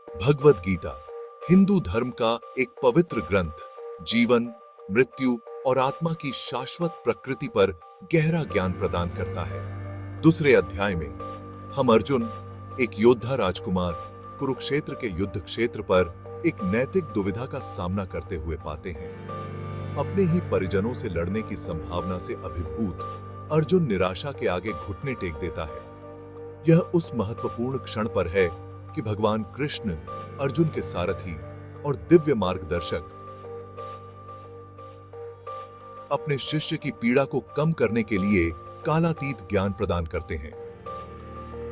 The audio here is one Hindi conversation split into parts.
भगवत गीता हिंदू धर्म का एक पवित्र ग्रंथ जीवन, मृत्यु और आत्मा की शाश्वत प्रकृति पर गहरा ज्ञान प्रदान करता है। दूसरे अध्याय में हम अर्जुन, एक योद्धा राजकुमार, कुरुक्षेत्र के युद्ध क्षेत्र पर एक नैतिक दुविधा का सामना करते हुए पाते हैं। अपने ही परिजनों से लड़ने की संभावना से अभिभूत अर्जुन निराशा के आगे घुटने टेक देता है। यह उस महत्वपूर्ण क्षण पर है कि भगवान कृष्ण अर्जुन के सारथी और दिव्य मार्गदर्शक अपने शिष्य की पीड़ा को कम करने के लिए कालातीत ज्ञान प्रदान करते हैं।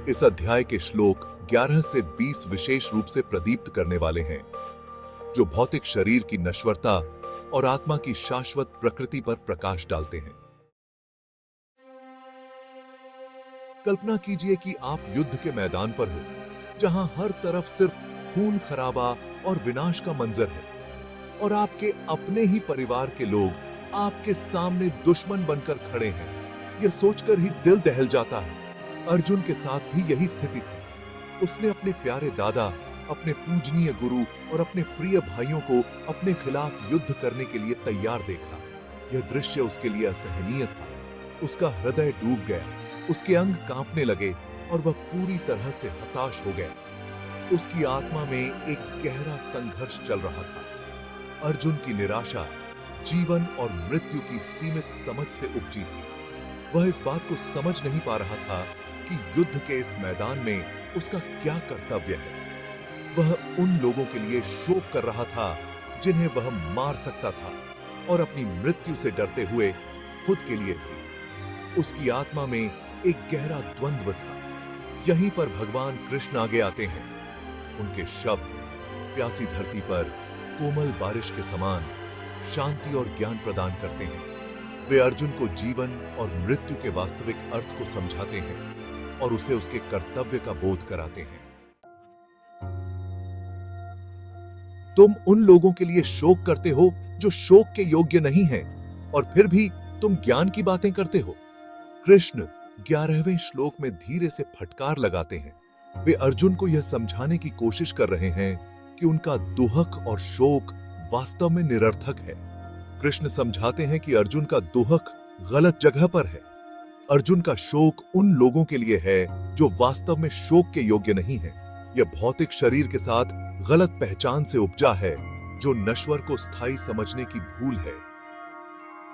इस अध्याय के श्लोक 11 से 20 विशेष रूप से प्रदीप्त करने वाले हैं, जो भौतिक शरीर की नश्वरता और आत्मा की शाश्वत प्रकृति पर प्रकाश डालते हैं। कल्पना कीजिए कि आप युद्ध के मैदान पर हो, जहां हर तरफ सिर्फ खून खराबा और विनाश का मंजर है, और आपके अपने ही परिवार के लोग आपके सामने दुश्मन बनकर खड़े हैं। यह सोचकर ही दिल दहल जाता है। अर्जुन के साथ भी यही स्थिति थी। उसने अपने प्यारे दादा, अपने पूजनीय गुरु और अपने प्रिय भाइयों को अपने खिलाफ युद्ध करने के लिए तैयार देखा। यह दृश्य उसके लिए असहनीय था। उसका हृदय डूब गया, उसके अंग कांपने लगे और वह पूरी तरह से हताश हो गया। उसकी आत्मा में एक गहरा संघर्ष चल रहा था। अर्जुन की निराशा जीवन और मृत्यु की सीमित समझ से उपजी थी। वह इस बात को समझ नहीं पा रहा था कि युद्ध के इस मैदान में उसका क्या कर्तव्य है। वह उन लोगों के लिए शोक कर रहा था जिन्हें वह मार सकता था, और अपनी मृत्यु से डरते हुए खुद के लिए भी। उसकी आत्मा में एक गहरा द्वंद्व था। यहीं पर भगवान कृष्ण आगे आते हैं। उनके शब्द प्यासी धरती पर कोमल बारिश के समान शांति और ज्ञान प्रदान करते हैं। वे अर्जुन को जीवन और मृत्यु के वास्तविक अर्थ को समझाते हैं और उसे उसके कर्तव्य का बोध कराते हैं। तुम उन लोगों के लिए शोक करते हो जो शोक के योग्य नहीं हैं, और फिर भी तुम ज्ञान की बातें करते हो। कृष्ण 11वें श्लोक में धीरे से फटकार लगाते हैं। वे अर्जुन को यह समझाने की कोशिश कर रहे हैं कि उनका दुहक और शोक वास्तव में निरर्थक है। कृष्ण समझाते हैं कि अर्जुन का दुहक गलत जगह पर है। अर्जुन का शोक उन लोगों के लिए है जो वास्तव में शोक के योग्य नहीं है। यह भौतिक शरीर के साथ गलत पहचान से उपजा है, जो नश्वर को स्थायी समझने की भूल है।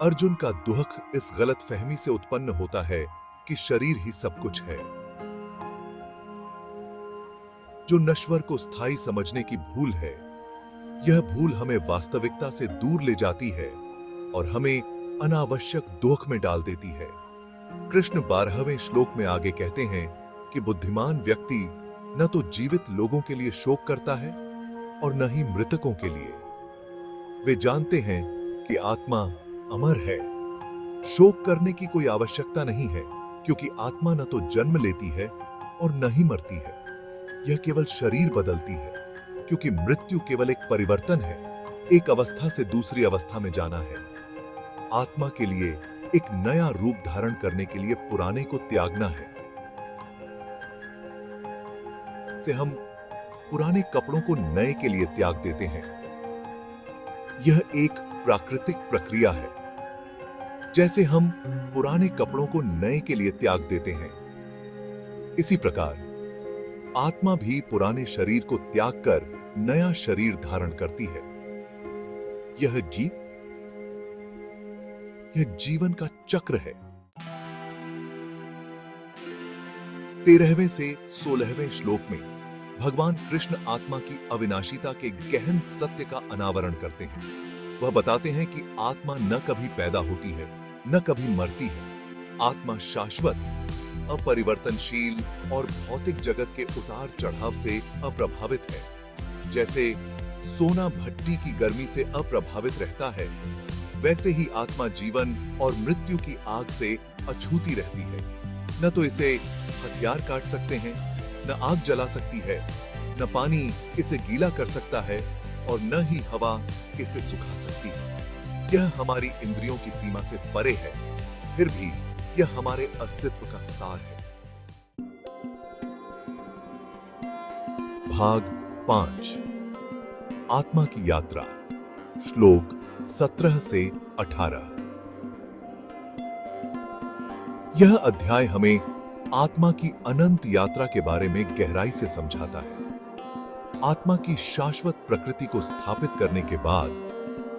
अर्जुन का दुहक इस गलत फहमी से उत्पन्न होता है कि शरीर ही सब कुछ है। जो नश्वर को स्थायी समझने की भूल है, यह भूल हमें वास्तविकता से दूर ले जाती है और हमें अनावश्यक दुख में डाल देती है। कृष्ण 12वें श्लोक में आगे कहते हैं कि बुद्धिमान व्यक्ति न तो जीवित लोगों के लिए शोक करता है और न ही मृतकों के लिए। वे जानते हैं कि आत्मा अमर है। शोक करने की कोई आवश्यकता नहीं है, क्योंकि आत्मा न तो जन्म लेती है और न ही मरती है। यह केवल शरीर बदलती है, क्योंकि मृत्यु केवल एक परिवर्तन है, एक अवस्था से दूसरी अवस्था में जाना है। आत्मा के लिए एक नया रूप धारण करने के लिए पुराने को त्यागना है। से हम पुराने कपड़ों को नए के लिए त्याग देते हैं। यह एक प्राकृतिक प्रक्रिया है। जैसे हम पुराने कपड़ों को नए के लिए त्याग देते हैं, इसी प्रकार आत्मा भी पुराने शरीर को त्याग कर नया शरीर धारण करती है। यह जीवन का चक्र है। 13वें से 16वें श्लोक में भगवान कृष्ण आत्मा की अविनाशिता के गहन सत्य का अनावरण करते हैं। वह बताते हैं कि आत्मा न कभी पैदा होती है, न कभी मरती है। आत्मा शाश्वत, अपरिवर्तनशील और भौतिक जगत के उतार चढ़ाव से अप्रभावित है। जैसे सोना भट्टी की गर्मी से अप्रभावित रहता है, वैसे ही आत्मा जीवन और मृत्यु की आग से अछूती रहती है। न तो इसे हथियार काट सकते हैं, न आग जला सकती है, न पानी इसे गीला कर सकता है, और न ही हवा इसे सुखा सकती है। यह हमारी इंद्रियों की सीमा से परे है, फिर भी यह हमारे अस्तित्व का सार है। भाग 5 आत्मा की यात्रा श्लोक 17 से 18। यह अध्याय हमें आत्मा की अनंत यात्रा के बारे में गहराई से समझाता है। आत्मा की शाश्वत प्रकृति को स्थापित करने के बाद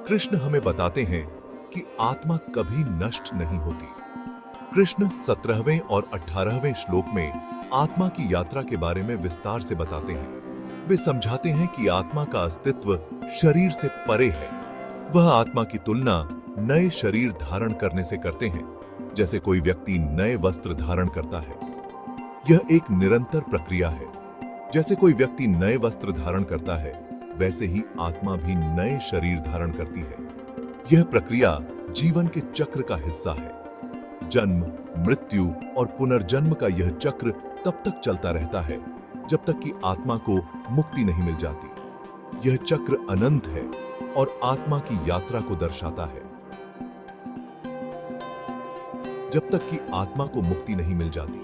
कृष्ण हमें बताते हैं कि आत्मा कभी नष्ट नहीं होती। कृष्ण 17वें और 18वें श्लोक में आत्मा की यात्रा के बारे में विस्तार से बताते हैं। वे समझाते हैं कि आत्मा का अस्तित्व शरीर से परे है। वह आत्मा की तुलना नए शरीर धारण करने से करते हैं, जैसे कोई व्यक्ति नए वस्त्र धारण करता है। यह एक निरंतर प्रक्रिया है। जैसे कोई व्यक्ति नए वस्त्र धारण करता है, वैसे ही आत्मा भी नए शरीर धारण करती है। यह प्रक्रिया जीवन के चक्र का हिस्सा है। जन्म, मृत्यु और पुनर्जन्म का यह चक्र तब तक चलता रहता है जब तक कि आत्मा को मुक्ति नहीं मिल जाती। यह चक्र अनंत है और आत्मा की यात्रा को दर्शाता है। जब तक कि आत्मा को मुक्ति नहीं मिल जाती,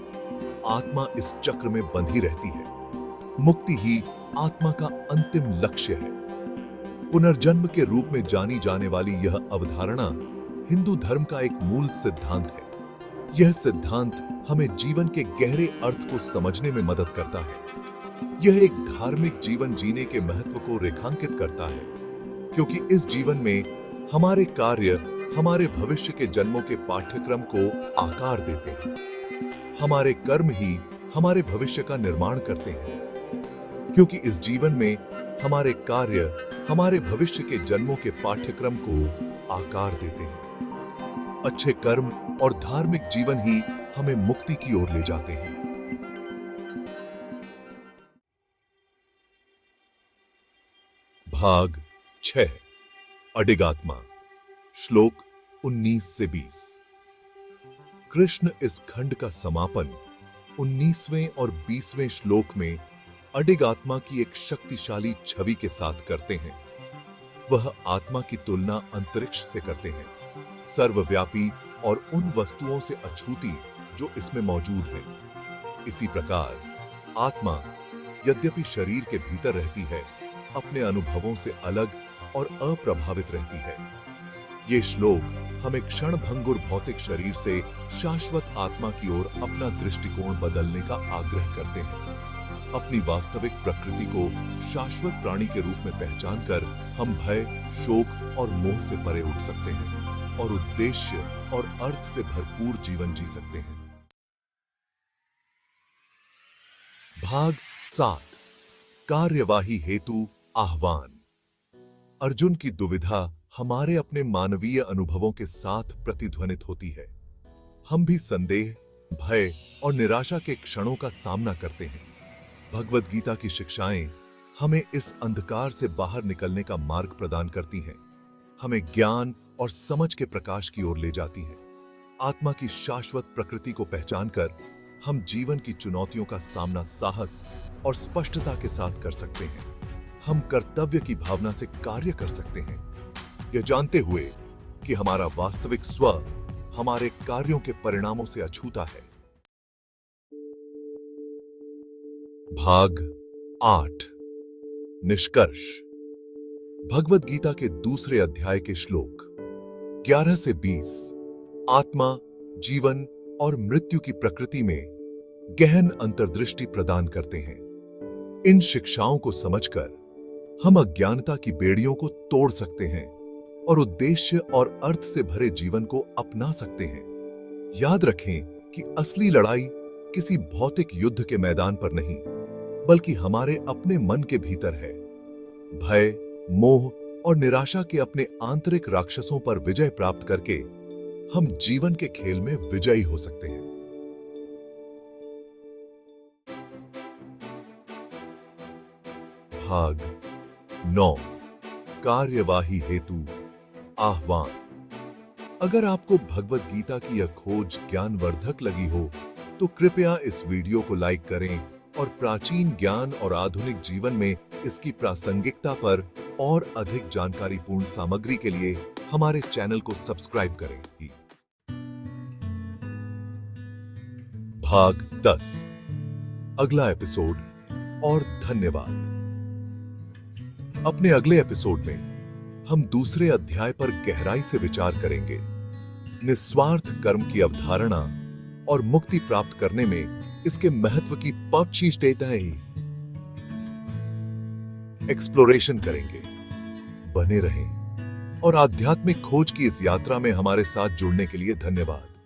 आत्मा इस चक्र में बंधी रहती है। मुक्ति ही आत्मा का अंतिम लक्ष्य है। पुनर्जन्म के रूप में जानी जाने वाली यह अवधारणा हिंदू धर्म का एक मूल सिद्धांत है। यह सिद्धांत हमें जीवन के गहरे अर्थ को समझने में मदद करता है। यह एक धार्मिक जीवन जीने के महत्व को रेखांकित करता है, क्योंकि इस जीवन में हमारे कार्य हमारे भविष्य के जन्मों के पाठ्यक्रम को आकार देते हैं। हमारे कर्म ही हमारे भविष्य का निर्माण करते हैं, क्योंकि इस जीवन में हमारे कार्य हमारे भविष्य के जन्मों के पाठ्यक्रम को आकार देते हैं। अच्छे कर्म और धार्मिक जीवन ही हमें मुक्ति की ओर ले जाते हैं। भाग 6 अडिगात्मा श्लोक 19 से 20। कृष्ण इस खंड का समापन 19वें और 20वें श्लोक में अडिग आत्मा की एक शक्तिशाली छवि के साथ करते हैं। वह आत्मा की तुलना अंतरिक्ष से करते हैं, सर्वव्यापी और उन वस्तुओं से अछूती जो इसमें मौजूद हैं। इसी प्रकार आत्मा यद्यपि शरीर के भीतर रहती है, अपने अनुभवों से अलग और अप्रभावित रहती है। ये श्लोक हमें क्षणभंगुर भौतिक शरीर से शाश्वत आत्मा की ओर अपना दृष्टिकोण बदलने का आग्रह करते हैं। अपनी वास्तविक प्रकृति को शाश्वत प्राणी के रूप में पहचानकर हम भय, शोक और मोह से परे उठ सकते हैं और उद्देश्य और अर्थ से भरपूर जीवन जी सकते हैं। भाग 7 कार्यवाही हेतु आह्वान। अर्जुन की दुविधा हमारे अपने मानवीय अनुभवों के साथ प्रतिध्वनित होती है। हम भी संदेह, भय और निराशा के क्षणों का सामना करते हैं। भगवद गीता की शिक्षाएं हमें इस अंधकार से बाहर निकलने का मार्ग प्रदान करती हैं, हमें ज्ञान और समझ के प्रकाश की ओर ले जाती हैं। आत्मा की शाश्वत प्रकृति को पहचानकर हम जीवन की चुनौतियों का सामना साहस और स्पष्टता के साथ कर सकते हैं। हम कर्तव्य की भावना से कार्य कर सकते हैं, यह जानते हुए कि हमारा वास्तविक स्व हमारे कार्यों के परिणामों से अछूता है। भाग 8 निष्कर्ष। भगवद गीता के दूसरे अध्याय के श्लोक 11 से 20 आत्मा, जीवन और मृत्यु की प्रकृति में गहन अंतर्दृष्टि प्रदान करते हैं। इन शिक्षाओं को समझकर हम अज्ञानता की बेड़ियों को तोड़ सकते हैं और उद्देश्य और अर्थ से भरे जीवन को अपना सकते हैं। याद रखें कि असली लड़ाई किसी भौतिक युद्ध के मैदान पर नहीं, बल्कि हमारे अपने मन के भीतर है। भय, मोह और निराशा के अपने आंतरिक राक्षसों पर विजय प्राप्त करके हम जीवन के खेल में विजयी हो सकते हैं। भाग 9 कार्यवाही हेतु आह्वान। अगर आपको भगवद गीता की यह खोज ज्ञानवर्धक लगी हो तो कृपया इस वीडियो को लाइक करें और प्राचीन ज्ञान और आधुनिक जीवन में इसकी प्रासंगिकता पर और अधिक जानकारीपूर्ण सामग्री के लिए हमारे चैनल को सब्सक्राइब करें। भाग 10 अगला एपिसोड और धन्यवाद। अपने अगले एपिसोड में हम दूसरे अध्याय पर गहराई से विचार करेंगे। निस्वार्थ कर्म की अवधारणा और मुक्ति प्राप्त करने में इसके महत्व की 5 स्टेटें एक्सप्लोरेशन करेंगे। बने रहें और आध्यात्मिक खोज की इस यात्रा में हमारे साथ जुड़ने के लिए धन्यवाद।